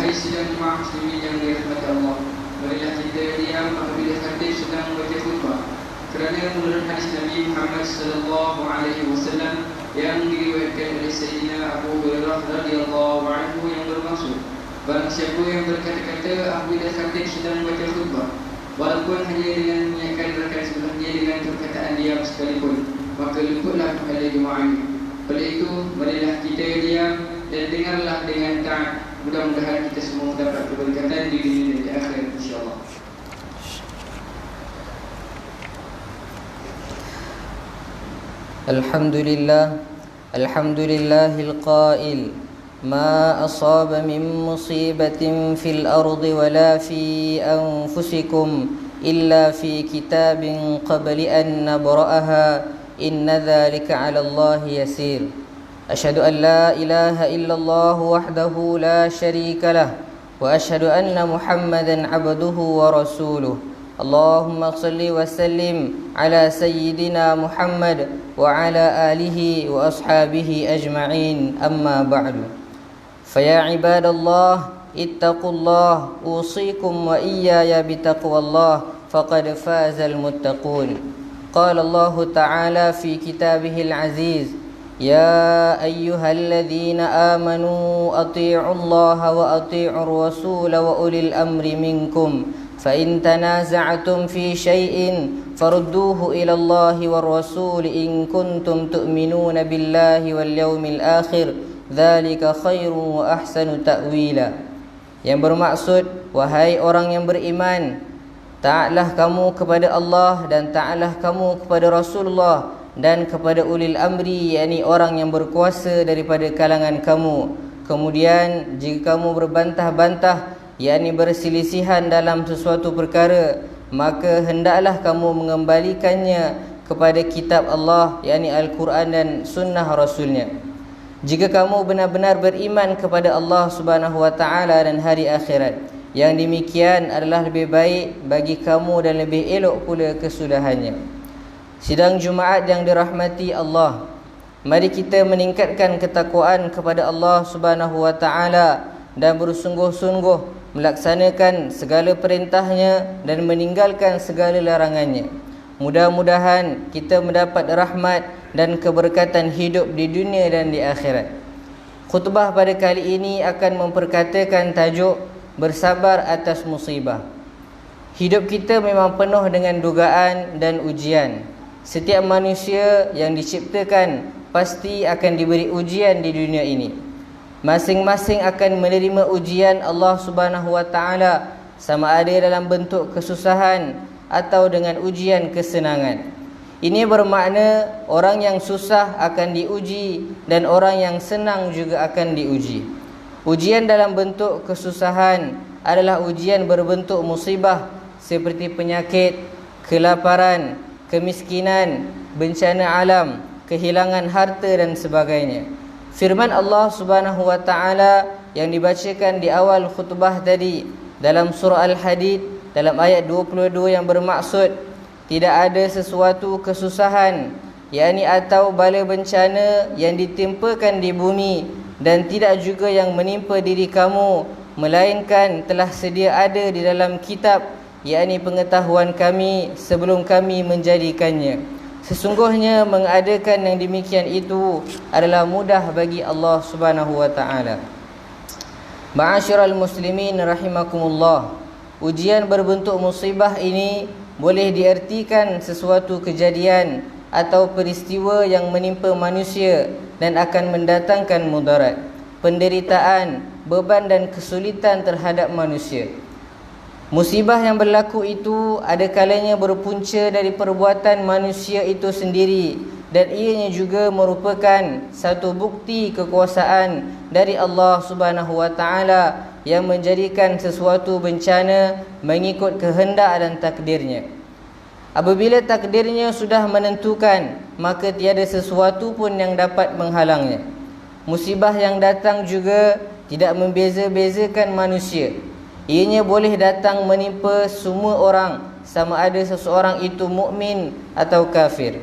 Hadis sidang jemaah muslimin yang dirahmati Allah, marilah kita diam apabila khatib sedang membaca khutbah, kerana menurut hadis Nabi Muhammad sallallahu alaihi wasallam yang diriwayatkan oleh Sayyidina Abu Hurairah radhiyallahu anhu yang bermaksud, barang siapa yang berkata-kata apabila khatib sedang membaca khutbah, walaupun hanya dengan menyiapkan rekan sebelahnya dengan perkataan diam sekalipun, maka luputlah pahala jemaahnya. Oleh itu, marilah kita diam dan dengarlah dengan taat. Mudah-mudahan kita semua dapat keberkatan di dunia dan di akhirat, insyaAllah. Alhamdulillahil qail ma asaba min musibatin fil ardi wala fi anfusikum illa fi kitabin qabli an nabra'aha inna dhalika 'ala Allahi yasir. Asyhadu an la ilaha illallah wahdahu la syarika lah wa asyhadu anna Muhammadan 'abduhu wa rasuluh. Allahumma shalli wa sallim ala sayyidina Muhammad wa ala alihi wa ashabihi ajma'in, amma ba'du. Faya ibadallah ittaqullah usikum wa iyaya bitaqwallah faqad fazal muttaqun. Qala Allah ta'ala fi kitabihil aziz, ya ayyuhalladzina amanu ati'ullaha wa ati'ur rasula wa ulil amri minkum fa in tanaza'tum fi syai'in farudduhu ila Allahi war rasul in kuntum tu'minuna billahi wal yawmil akhir dzalika khairun wa ahsanu ta'wila. Yang bermaksud, wahai orang yang beriman, taatlah kamu kepada Allah dan taatlah kamu kepada Rasulullah dan kepada ulil amri, yakni orang yang berkuasa daripada kalangan kamu. Kemudian jika kamu berbantah-bantah, yakni berselisihan dalam sesuatu perkara, maka hendaklah kamu mengembalikannya kepada kitab Allah, yakni Al-Quran dan sunnah Rasulnya. Jika kamu benar-benar beriman kepada Allah Subhanahu wa ta'ala dan hari akhirat, yang demikian adalah lebih baik bagi kamu dan lebih elok pula kesudahannya. Sidang Jumaat yang dirahmati Allah, mari kita meningkatkan ketakwaan kepada Allah Subhanahu wa ta'ala dan bersungguh-sungguh melaksanakan segala perintahnya dan meninggalkan segala larangannya. Mudah-mudahan kita mendapat rahmat dan keberkatan hidup di dunia dan di akhirat. Khutbah pada kali ini akan memperkatakan tajuk bersabar atas musibah. Hidup kita memang penuh dengan dugaan dan ujian. Setiap manusia yang diciptakan pasti akan diberi ujian di dunia ini. Masing-masing akan menerima ujian Allah Subhanahu wa ta'ala, sama ada dalam bentuk kesusahan atau dengan ujian kesenangan. Ini bermakna orang yang susah akan diuji dan orang yang senang juga akan diuji. Ujian dalam bentuk kesusahan adalah ujian berbentuk musibah seperti penyakit, kelaparan, kemiskinan, bencana alam, kehilangan harta dan sebagainya. Firman Allah Subhanahu wa ta'ala yang dibacakan di awal khutbah tadi dalam surah Al-Hadid dalam ayat 22 yang bermaksud, tidak ada sesuatu kesusahan, yakni atau bala bencana yang ditimpakan di bumi, dan tidak juga yang menimpa diri kamu, melainkan telah sedia ada di dalam kitab, yakni pengetahuan kami sebelum kami menjadikannya. Sesungguhnya mengadakan yang demikian itu adalah mudah bagi Allah Subhanahu wa ta'ala. Ma'asyiral muslimin rahimakumullah, ujian berbentuk musibah ini boleh diartikan sesuatu kejadian atau peristiwa yang menimpa manusia dan akan mendatangkan mudarat, penderitaan, beban dan kesulitan terhadap manusia. Musibah yang berlaku itu ada kalanya berpunca dari perbuatan manusia itu sendiri, dan ianya juga merupakan satu bukti kekuasaan dari Allah Subhanahu wa ta'ala yang menjadikan sesuatu bencana mengikut kehendak dan takdirnya. Apabila takdirnya sudah menentukan, maka tiada sesuatu pun yang dapat menghalangnya. Musibah yang datang juga tidak membeza-bezakan manusia. Ianya boleh datang menimpa semua orang, sama ada seseorang itu mukmin atau kafir.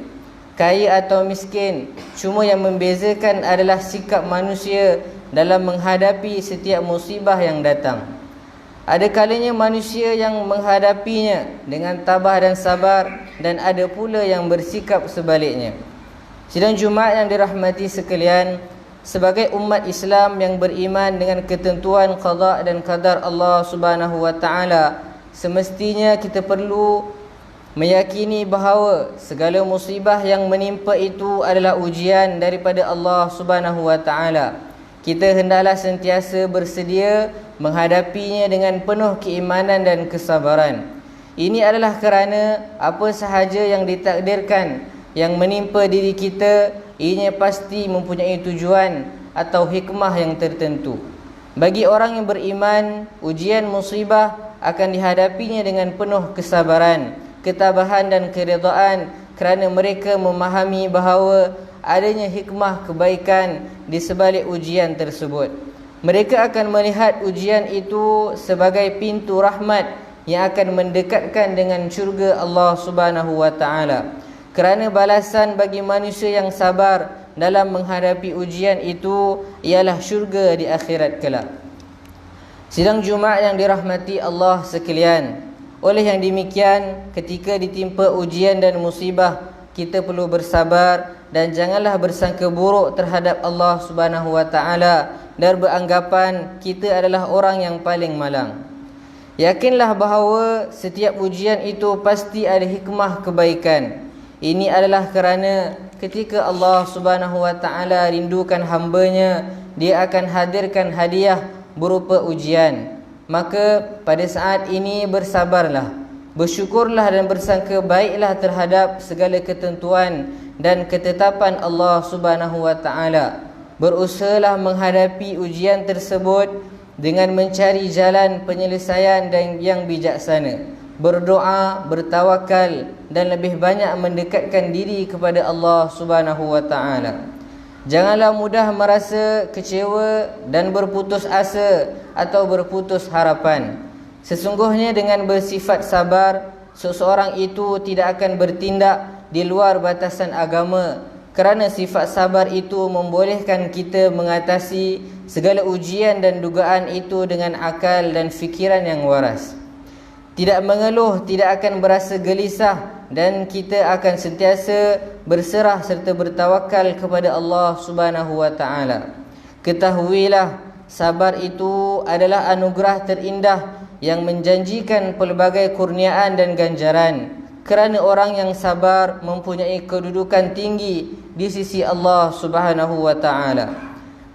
kaya atau miskin. Cuma yang membezakan adalah sikap manusia dalam menghadapi setiap musibah yang datang. Ada kalanya manusia yang menghadapinya dengan tabah dan sabar, dan ada pula yang bersikap sebaliknya. Sidang Jumaat yang dirahmati sekalian, sebagai umat Islam yang beriman dengan ketentuan qada dan qadar Allah Subhanahu wa taala, semestinya kita perlu meyakini bahawa segala musibah yang menimpa itu adalah ujian daripada Allah Subhanahu wa taala. Kita hendaklah sentiasa bersedia menghadapinya dengan penuh keimanan dan kesabaran. Ini adalah kerana apa sahaja yang ditakdirkan yang menimpa diri kita, ianya pasti mempunyai tujuan atau hikmah yang tertentu. Bagi orang yang beriman, ujian musibah akan dihadapinya dengan penuh kesabaran, ketabahan dan keredaan, kerana mereka memahami bahawa adanya hikmah kebaikan di sebalik ujian tersebut. Mereka akan melihat ujian itu sebagai pintu rahmat yang akan mendekatkan dengan syurga Allah Subhanahu wa taala. Kerana balasan bagi manusia yang sabar dalam menghadapi ujian itu ialah syurga di akhirat kelak. Sidang Jumaat yang dirahmati Allah sekalian, oleh yang demikian, ketika ditimpa ujian dan musibah, kita perlu bersabar dan janganlah bersangka buruk terhadap Allah Subhanahu wa taala dan beranggapan kita adalah orang yang paling malang. Yakinlah bahawa setiap ujian itu pasti ada hikmah kebaikan. Ini adalah kerana ketika Allah Subhanahu wa taala rindukan hamba-Nya, Dia akan hadirkan hadiah berupa ujian. Maka pada saat ini bersabarlah, bersyukurlah dan bersangka baiklah terhadap segala ketentuan dan ketetapan Allah Subhanahu wa taala. Berusahalah menghadapi ujian tersebut dengan mencari jalan penyelesaian dan yang bijaksana, berdoa, bertawakal dan lebih banyak mendekatkan diri kepada Allah Subhanahu wa taala. Janganlah mudah merasa kecewa dan berputus asa atau berputus harapan. Sesungguhnya dengan bersifat sabar, seseorang itu tidak akan bertindak di luar batasan agama, kerana sifat sabar itu membolehkan kita mengatasi segala ujian dan dugaan itu dengan akal dan fikiran yang waras. Tidak mengeluh, tidak akan berasa gelisah, dan kita akan sentiasa berserah serta bertawakal kepada Allah Subhanahu wa taala. Ketahuilah, sabar itu adalah anugerah terindah yang menjanjikan pelbagai kurniaan dan ganjaran. Kerana orang yang sabar mempunyai kedudukan tinggi di sisi Allah Subhanahu wa taala.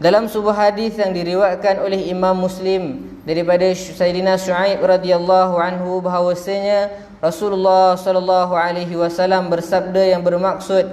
Dalam sebuah hadis yang diriwayatkan oleh Imam Muslim daripada Sayyidina Syuaib radhiyallahu anhu, bahawasanya Rasulullah sallallahu alaihi wasallam bersabda yang bermaksud,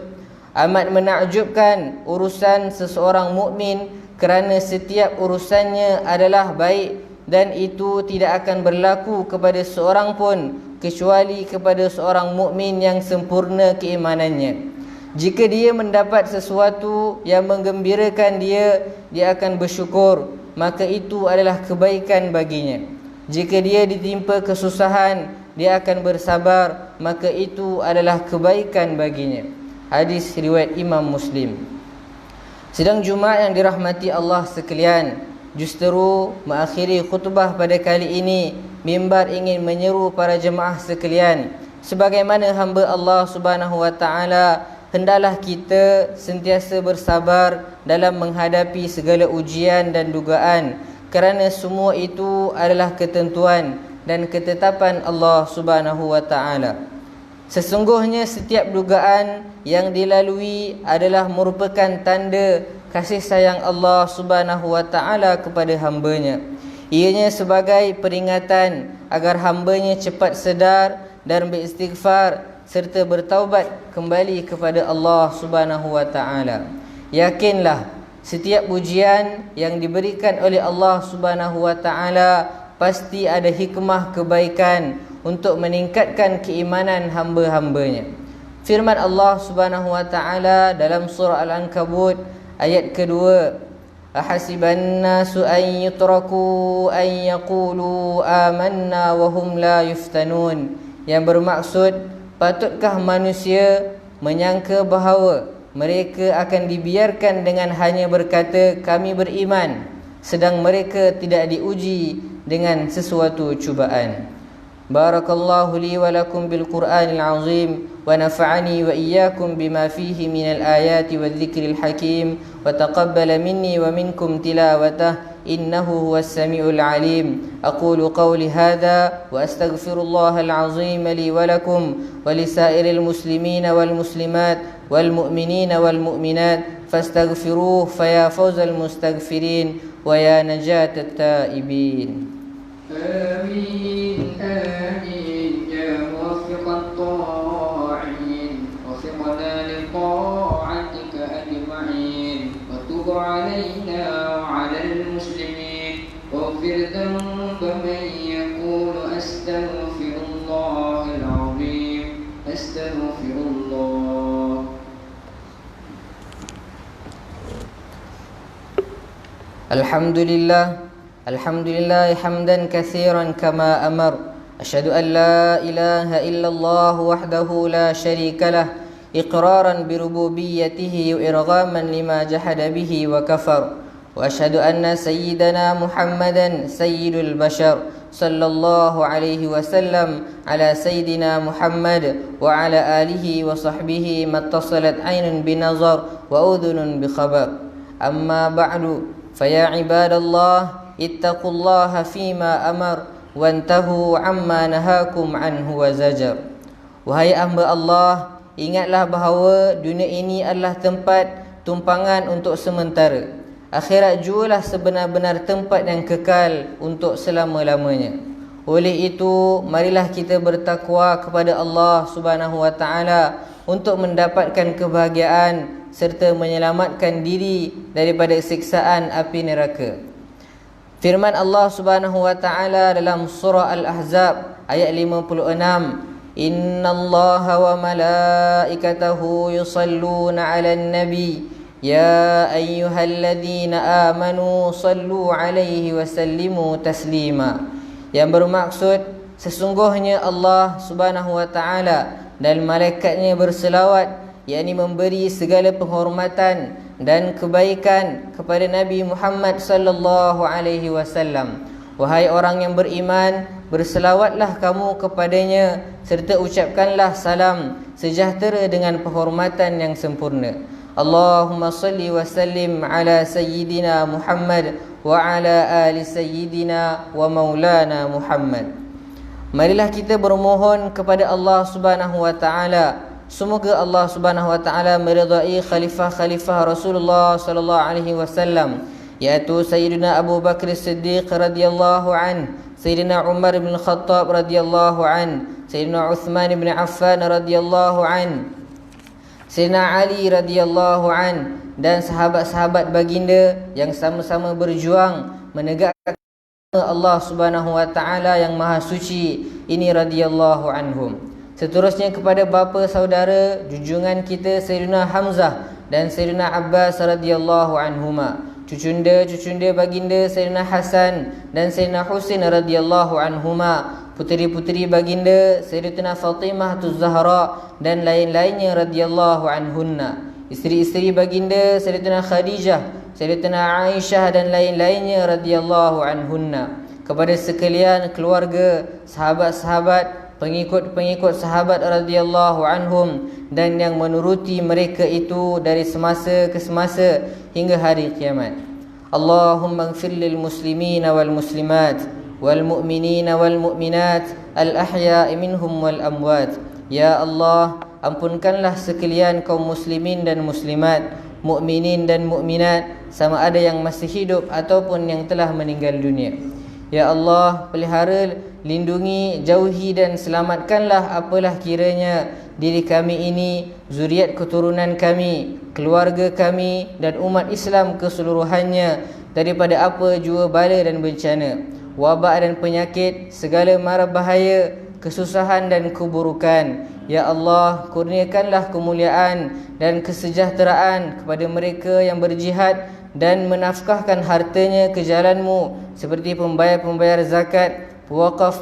amat menakjubkan urusan seseorang mukmin kerana setiap urusannya adalah baik, dan itu tidak akan berlaku kepada seorang pun kecuali kepada seorang mukmin yang sempurna keimanannya. Jika dia mendapat sesuatu yang menggembirakan dia, dia akan bersyukur, maka itu adalah kebaikan baginya. Jika dia ditimpa kesusahan, dia akan bersabar, maka itu adalah kebaikan baginya. Hadis riwayat Imam Muslim. Sidang Jumaat yang dirahmati Allah sekalian, justru mengakhiri khutbah pada kali ini, mimbar ingin menyeru para jemaah sekalian, sebagaimana hamba Allah Subhanahu wa taala, hendaklah kita sentiasa bersabar dalam menghadapi segala ujian dan dugaan, kerana semua itu adalah ketentuan dan ketetapan Allah Subhanahu wa taala. Sesungguhnya setiap dugaan yang dilalui adalah merupakan tanda kasih sayang Allah Subhanahu wa taala kepada hamba-Nya. Ianya sebagai peringatan agar hamba-Nya cepat sedar dan beristighfar serta bertaubat kembali kepada Allah Subhanahu wa taala. Yakinlah, setiap ujian yang diberikan oleh Allah Subhanahu wa taala pasti ada hikmah kebaikan untuk meningkatkan keimanan hamba-hambanya. Firman Allah Subhanahu wa taala dalam surah Al-Ankabut ayat kedua, ahasiban nasu an yutraku an yaqulu amanna wa hum la yuftanun, yang bermaksud, patutkah manusia menyangka bahawa mereka akan dibiarkan dengan hanya berkata kami beriman, sedang mereka tidak diuji dengan sesuatu cubaan. Barakallahu li wa lakum bil Qur'anil azim wa nafa'ani wa iyyakum bima fihi minal ayati wadh-dhikril hakim wa taqabbala minni wa minkum tilawatah innahu huwas samiul alim. Aqulu qawli hadha wa astaghfirullahal azim li wa lakum wa lisairil muslimina wal muslimat wal mu'minina wal mu'minat fastaghfiruhu faya fawzal mustaghfirin wa ya najatat taibin. آمين آمين يا موفق الطاعين وفقنا لطاعتك أجمعين وتب علينا وعلى المسلمين واغفر ذنب من يقول أستغفر الله العظيم أستغفر الله. الحمد لله حمدا كثيرا كما أمر. أشهد أن لا إله إلا الله وحده لا شريك له إقرارا بربوبيته وإرغاما لما جحد به وكفر. وأشهد أن سيدنا محمدا سيد البشر صلى الله عليه وسلم على سيدنا محمد وعلى آله وصحبه ما اتصلت عين بنظر وأذن بخبر. أما بعد فيا عباد الله اتقوا الله فيما أمر وانتهوا عما نهاكم عنه وزجر. Wahai hamba Allah, ingatlah bahawa dunia ini adalah tempat tumpangan untuk sementara. Akhirat jualah sebenar-benar tempat yang kekal untuk selama-lamanya. Oleh itu, marilah kita bertakwa kepada Allah Subhanahu wa taala untuk mendapatkan kebahagiaan serta menyelamatkan diri daripada siksaan api neraka. Firman Allah Subhanahu wa taala dalam surah Al-Ahzab ayat 56, Innallaha wa malaikatahu yusalluna 'alan nabi ya ayyuhalladzina amanu sallu 'alaihi wa sallimu taslima. Yang bermaksud sesungguhnya Allah Subhanahu wa taala dan malaikatnya berselawat, yakni memberi segala penghormatan dan kebaikan kepada Nabi Muhammad sallallahu alaihi wasallam. Wahai orang yang beriman, berselawatlah kamu kepadanya serta ucapkanlah salam sejahtera dengan penghormatan yang sempurna. Allahumma salli wa sallim ala sayyidina Muhammad wa ala ali sayyidina wa maulana Muhammad. Marilah kita bermohon kepada Allah Subhanahu wa taala, semoga Allah Subhanahu wa taala meridai khalifah Rasulullah sallallahu alaihi wasallam, yaitu Sayyidina Abu Bakar Siddiq radhiyallahu an, Sayyidina Umar bin Khattab radhiyallahu an, Sayyidina Uthman bin Affan radhiyallahu an, Sayyidina Ali radhiyallahu an, dan sahabat-sahabat baginda yang sama-sama berjuang menegakkan Allah Subhanahu wa taala yang maha suci ini radhiyallahu anhum. Seterusnya kepada bapa saudara junjungan kita Sayyidina Hamzah dan Sayyidina Abbas radhiyallahu anhuma, cucunda baginda Sayyidina Hasan dan Sayyidina Husain radhiyallahu anhuma, puteri-puteri baginda Sayyidatina Fatimah Zahra dan lain-lainnya radhiyallahu anhunna, isteri-isteri baginda Sayyidatina Khadijah, Sayyidatina Aisyah dan lain-lainnya radhiyallahu anhunna, kepada sekalian keluarga, sahabat-sahabat, pengikut-pengikut sahabat radhiyallahu anhum dan yang menuruti mereka itu dari semasa ke semasa hingga hari kiamat. Allahumma ighfir lil muslimina wal muslimat wal mu'minina wal mu'minat al ahya'i minhum wal amwat. Ya Allah, ampunkanlah sekalian kaum muslimin dan muslimat, mukminin dan mukminat, sama ada yang masih hidup ataupun yang telah meninggal dunia. Ya Allah, pelihara, lindungi, jauhi dan selamatkanlah apalah kiranya diri kami ini, zuriat keturunan kami, keluarga kami dan umat Islam keseluruhannya daripada apa jua bala dan bencana, wabak dan penyakit, segala mara bahaya, kesusahan dan keburukan. Ya Allah, kurniakanlah kemuliaan dan kesejahteraan kepada mereka yang berjihad dan menafkahkan hartanya ke jalan-Mu seperti pembayar-pembayar zakat, wakaf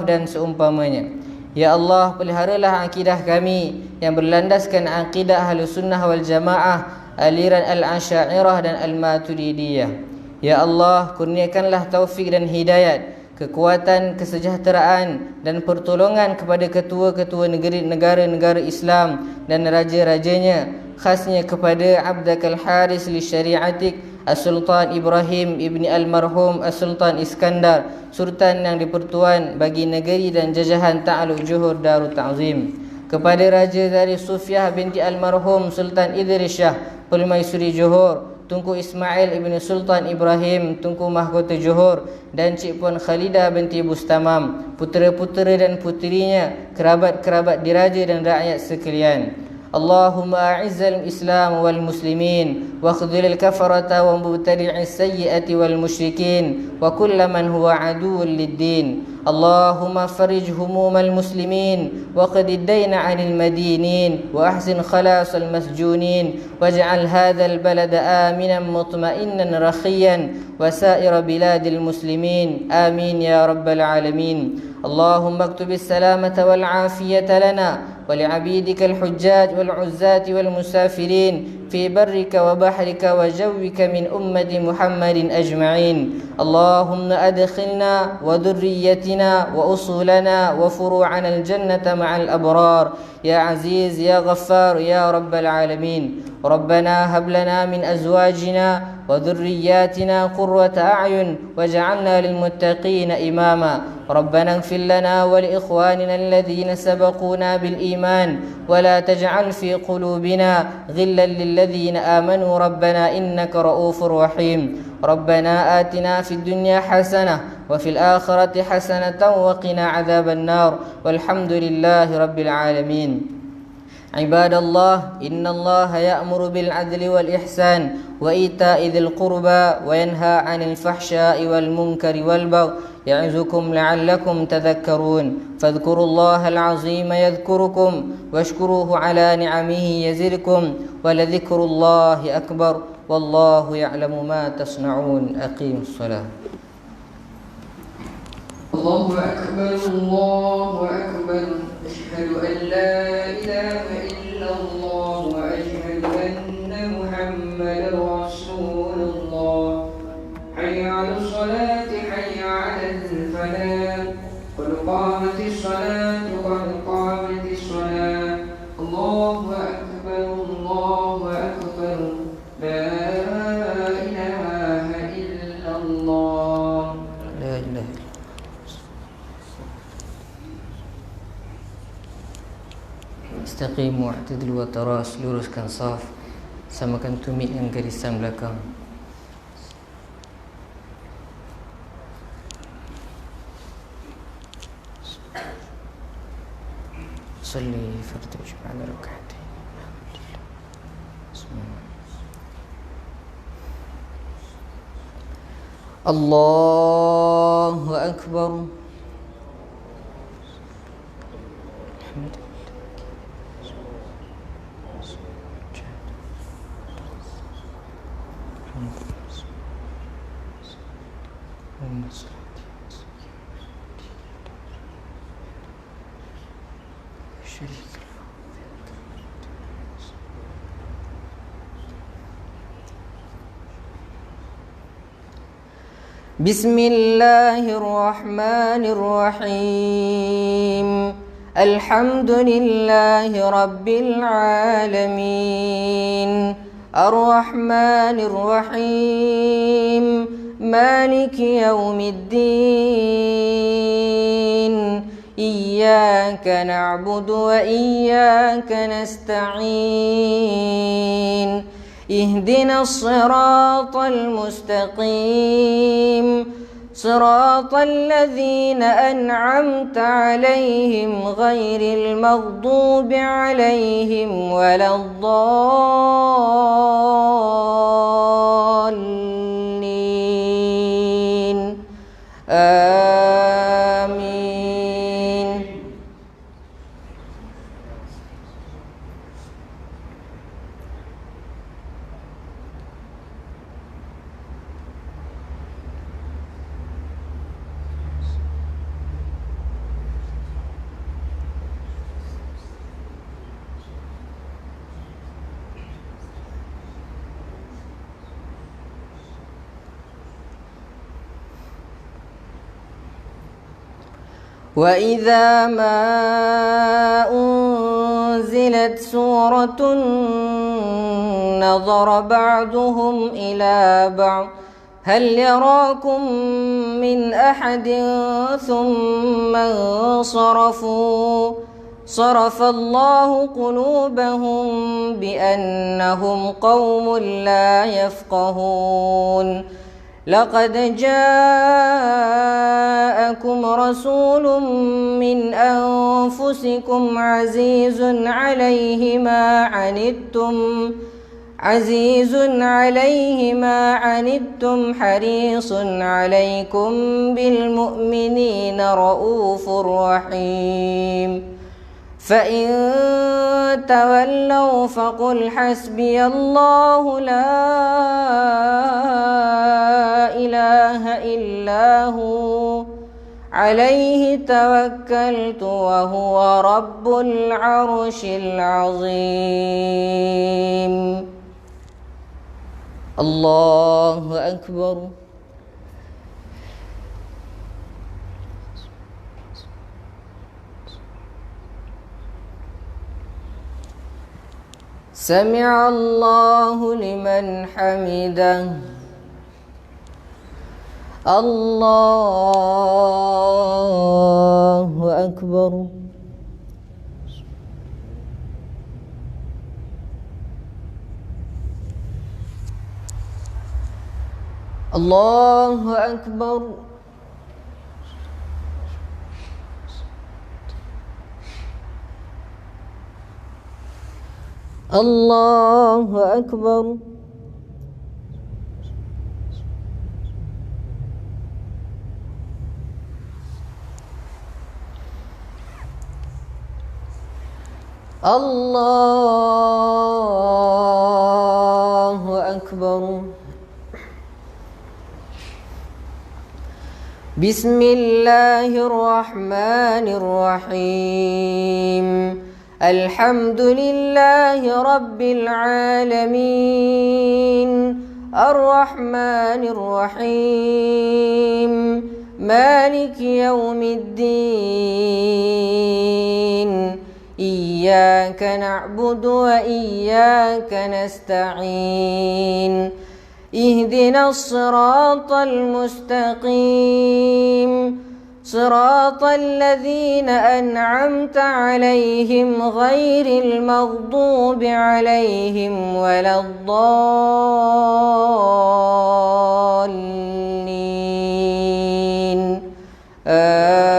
dan seumpamanya. Ya Allah, peliharalah akidah kami yang berlandaskan akidah Ahlus Sunnah wal Jamaah, aliran Al-Asy'ariyah dan Al-Maturidiyah. Ya Allah, kurniakanlah taufik dan hidayat, kekuatan, kesejahteraan dan pertolongan kepada ketua-ketua negara-negara Islam dan raja-rajanya, khasnya kepada Abdakal Haris li Syariatik As-Sultan Ibrahim ibni Al-Marhum As-Sultan Iskandar, Sultan yang dipertuan bagi negeri dan jajahan Ta'aluk Johor Darut Ta'zim. Kepada Raja dari Sufiah binti Al-Marhum Sultan Idris Shah Permaisuri Johor, Tunku Ismail ibni Sultan Ibrahim Tunku Mahkota Johor, dan Cik Puan Khalidah binti Bustamam, putera-putera dan puterinya, kerabat-kerabat diraja dan rakyat sekalian. اللهم أعز الإسلام والمسلمين واخذل الكفرة ومبتدع السيئة والمشركين وكل من هو عدو للدين. اللهم فرج هموم المسلمين وقد الدين عن المدينين وأحسن خلاص المسجونين واجعل هذا البلد آمنا مطمئنا رخيا وسائر بلاد المسلمين آمين يا رب العالمين. اللهم اكتب السلامة والعافية لنا ولعبيدك الحجاج والعزاة والمسافرين في برك وبحرك وجوك من أمة محمد أجمعين. اللهم أدخلنا وذريتنا وأصولنا وفروعنا الجنة مع الأبرار يا عزيز يا غفار يا رب العالمين. ربنا هب لنا من أزواجنا وذرياتنا قرة أعين واجعلنا للمتقين إماما. ربنا اغفر لنا ولإخواننا الذين سبقونا بالإيمان ولا تجعل في قلوبنا غلا للذين آمنوا ربنا إنك رؤوف رحيم. ربنا آتنا في الدنيا حسنة وفي الآخرة حسنة وقنا عذاب النار والحمد لله رب العالمين. عباد الله، إن الله يأمر بالعدل والإحسان وإيتاء ذي القربى وينهى عن الفحشاء والمنكر والبغي يعظكم لعلكم تذكرون. فاذكروا الله العظيم يذكركم واشكروه على نعمه يزدكم ولذكر الله أكبر والله يعلم ما تصنعون. أقيموا الصلاة. الله أكبر الله أكبر أشهد أن لا إله إلا الله وأشهد أن محمدا رسول الله. حي على الصلاة حي على الفلاح قد قامت الصلاة قد قامت الصلاة. الله أكبر الله أكبر لا إله إلا الله. لا إله إلا Istaqimu wa'tidlu wa taras, luruskan saf, samakan tumit dengan garisan belakang. Salli fartajib ala rak'atain. Allahu Akbar. بسم الله الرحمن الرحيم. الحمد لله رب العالمين. الرحمن الرحيم. مالك يوم الدين. إياك نعبد وإياك نستعين. اهدنا الصراط المستقيم. صراط الذين أنعمت عليهم غير المغضوب عليهم ولا الضالين. آمين. وإذا ما أنزلت سورة نظر بعضهم إلى بعض هل يراكم من أحد ثم انصرفوا صرف الله قلوبهم بأنهم قوم لا يفقهون لقد جاءكم رسول من أنفسكم عزيز عليه ما عنتم حريص عليكم بالمؤمنين رؤوف رحيم فإن تولوا فقل حسبي الله لا إله إلا هو عليه توكلت وهو رب العرش العظيم. الله أكبر. سمع الله لمن حمده. الله أكبر. الله أكبر. الله أكبر. الله أكبر. بسم الله الرحمن الرحيم الحمد لله رب العالمين الرحمن الرحيم مالك يوم الدين إياك نعبد وإياك نستعين اهدنا الصراط المستقيم صراط الذين أنعمت عليهم غير المغضوب عليهم ولا الضالين آمين.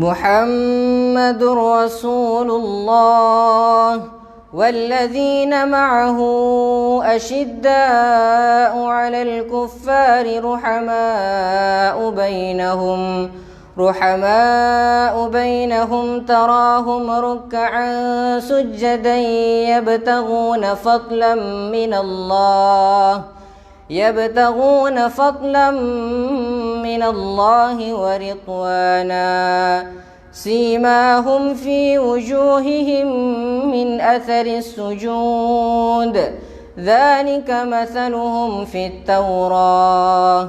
محمد رسول الله والذين معه أشداء على الكفار رحماء بينهم تراهم ركعا سجدا يبتغون فضلا من الله ورضوانا سيماهم في وجوههم من أثر السجود ذلك مثلهم في التوراة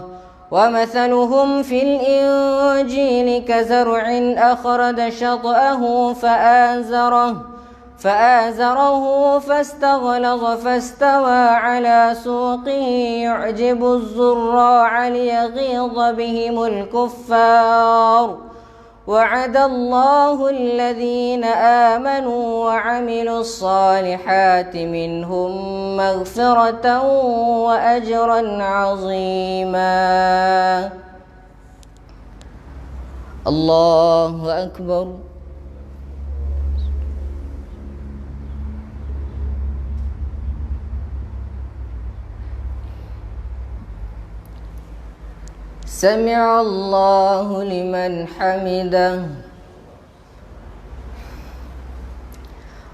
ومثلهم في الإنجيل كزرع أخرج شطأه فآزره فاستغلظ فاستوى على سوقه يعجب الزراع ليغيظ بهم الكفار وعد الله الذين آمنوا وعملوا الصالحات منهم مغفرة وأجرا عظيما. الله أكبر. سمع الله لمن حمده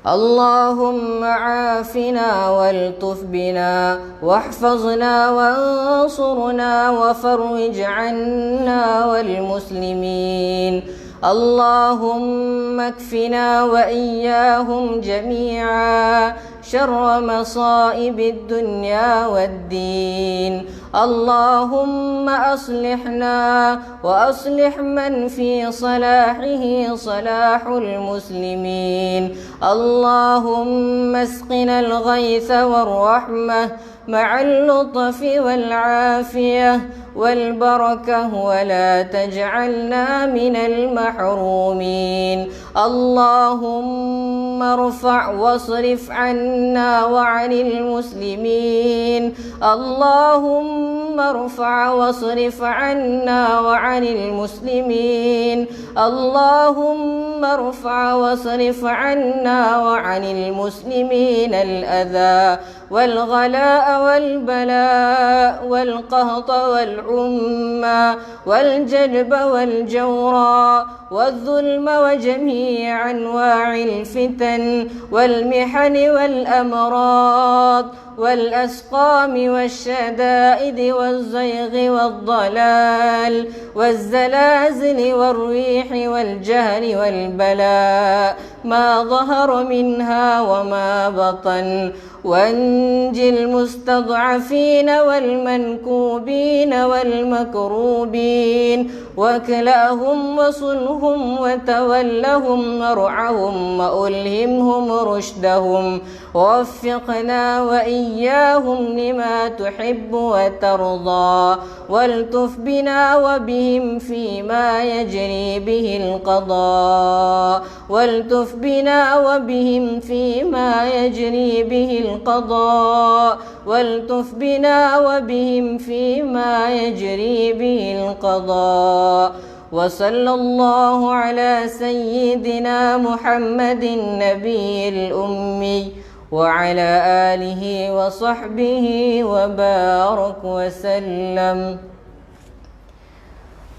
اللهم عافنا والطف بنا واحفظنا وانصرنا وفرج عنا والمسلمين اللهم اكفنا وإياهم جميعا شر مصائب الدنيا والدين اللهم أصلحنا وأصلح من في صلاحه صلاح المسلمين اللهم اسقنا الغيث والرحمة مع اللطف والعافية والبركة ولا تجعلنا من المحرومين اللهم ارفع واصرف عنا وعن المسلمين اللهم ارفع واصرف عنا وعن المسلمين اللهم ارفع واصرف عنا وعن المسلمين الأذى والغلاء والبلاء والقهط والعمى والجدب والجورى والظلم وجميع أنواع الفتن والمحن والأمراض والأسقام والشدائد والزيغ والضلال والزلازل والريح والجهل والبلاء ما ظهر منها وما بطن وانج المستضعفين والمنكوبين والمكروبين واكلأهم وصلهم وتولهم وارعهم وألهمهم رشدهم ووفقنا وإياهم لما تحب وترضى والتف بنا وبهم فيما يجري به القضاء والتف بنا وبهم فيما يجري به القضاء والتف بنا وبهم فيما يجري به القضاء وصلى الله على سيدنا محمد النبي الأمي وعلى آله وصحبه وبارك وسلم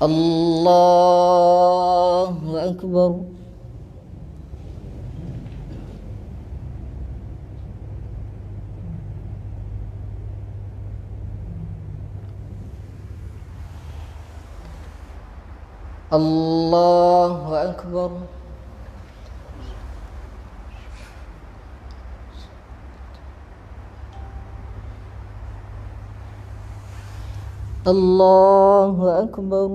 الله أكبر الله أكبر الله أكبر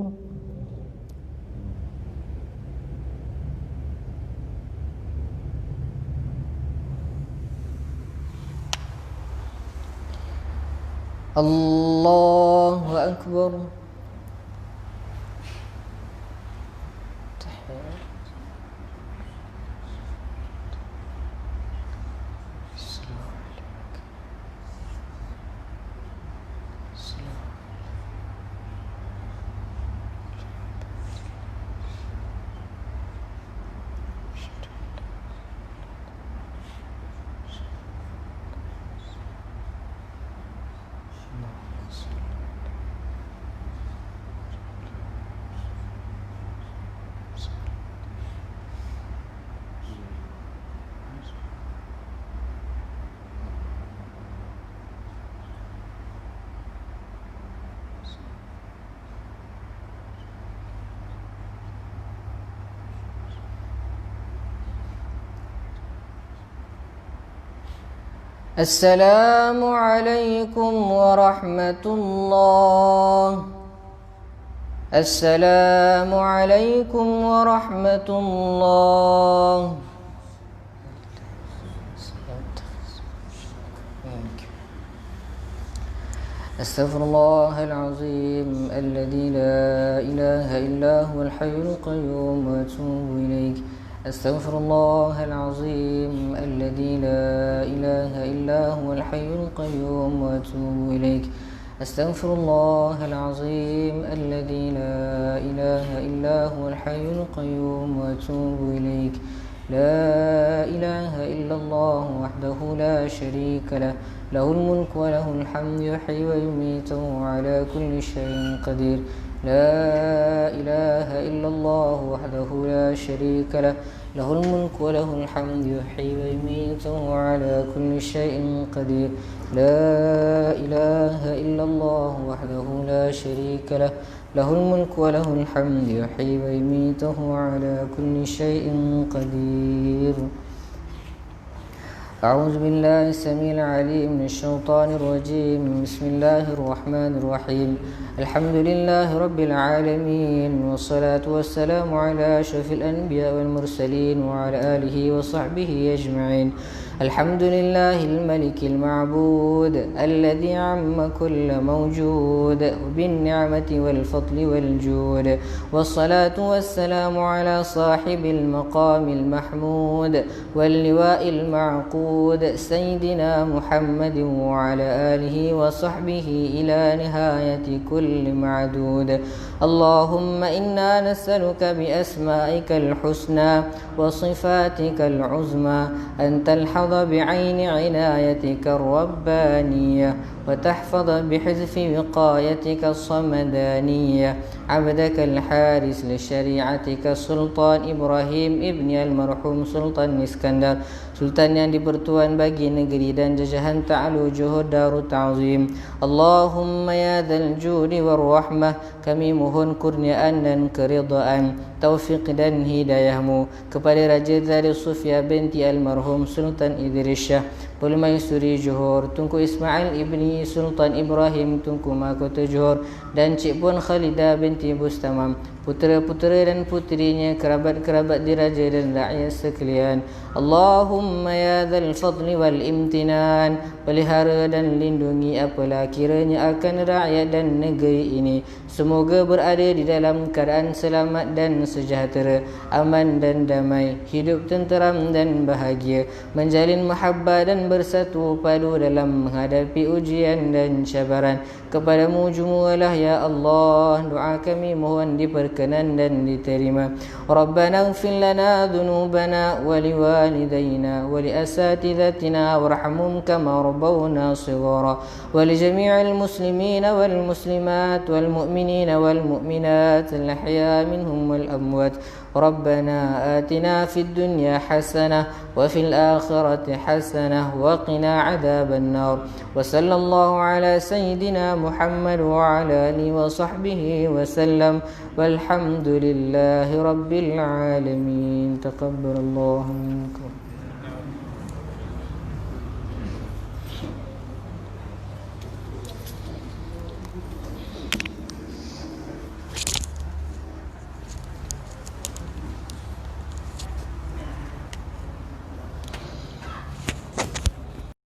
الله أكبر السلام عليكم ورحمة الله. السلام عليكم ورحمة الله. أستغفر الله العظيم الذي لا إله إلا هو الحي القيوم وأتوب إليك. أستغفر الله العظيم الذي لا إله إلا هو الحي القيوم وأتوب إليك. أستغفر الله العظيم الذي لا إله إلا هو الحي القيوم وأتوب إليك. لا إله إلا الله وحده لا شريك له، له الملك وله الحمد، يحيي ويميت وهو على كل شيء قدير. لا إله إلا الله وحده لا شريك له له الملك وله الحمد يحيي ويميت وهو على كل شيء قدير لا إله إلا الله وحده لا شريك له له الملك وله الحمد يحيي ويميت وهو على كل شيء قدير. أعوذ بالله السميع العليم من الشيطان الرجيم. بسم الله الرحمن الرحيم. الحمد لله رب العالمين، والصلاة والسلام على أشرف الأنبياء والمرسلين وعلى آله وصحبه أجمعين. الحمد لله الملك المعبود الذي عم كل موجود بالنعمة والفضل والجود، والصلاة والسلام على صاحب المقام المحمود واللواء المعقود سيدنا محمد وعلى آله وصحبه إلى نهاية كل معدود. اللهم إنا نسألك بأسمائك الحسنى وصفاتك العظمى أن تلحظ بعين عنايتك الربانية وتحفظ بحذف وقايتك الصمدانية عبدك الحارس لشريعتك سلطان إبراهيم ابن المرحوم سلطان إسكندر، Sultan yang dipertuan bagi negeri dan jajahan ta'alu juhud darut ta'zim. Allahumma ya dzal judi war rahmah, kami mohon kurniaan dan keridaan, taufiq dan hidayahmu kepada Raja Zari Sufia binti almarhum Sultan Idris Shah, Permaisuri Johor, Tunku Ismail ibni Sultan Ibrahim Tunku Mahkota Johor, dan Cik Puan Khalidah binti Bustamam, putera-putera dan putrinya, kerabat-kerabat diraja dan rakyat sekalian. Allahumma ya dzal fadli wal imtinan, pelihara dan lindungi apalah kiranya akan rakyat dan negeri ini, semoga berada di dalam keadaan selamat dan sejahtera, aman dan damai, hidup tenteram dan bahagia, menjalin mahabbah dan bersatu padu dalam menghadapi ujian dan cabaran. Kepadamu jumulah ya Allah, doa kami mohon diperkenan dan diterima. Rabbana ighfir lana dhunubana wa liwalidayna wa liasatidatina warhamhum kama rabbawna shighara, wa lijami'il muslimina wal muslimat wal mu'minina wal mu'minat al ahya minhum wal amwat. ربنا آتنا في الدنيا حسنة وفي الآخرة حسنة وقنا عذاب النار. وصلى الله على سيدنا محمد وعلى آله وصحبه وسلم، والحمد لله رب العالمين. تقبل الله منكم.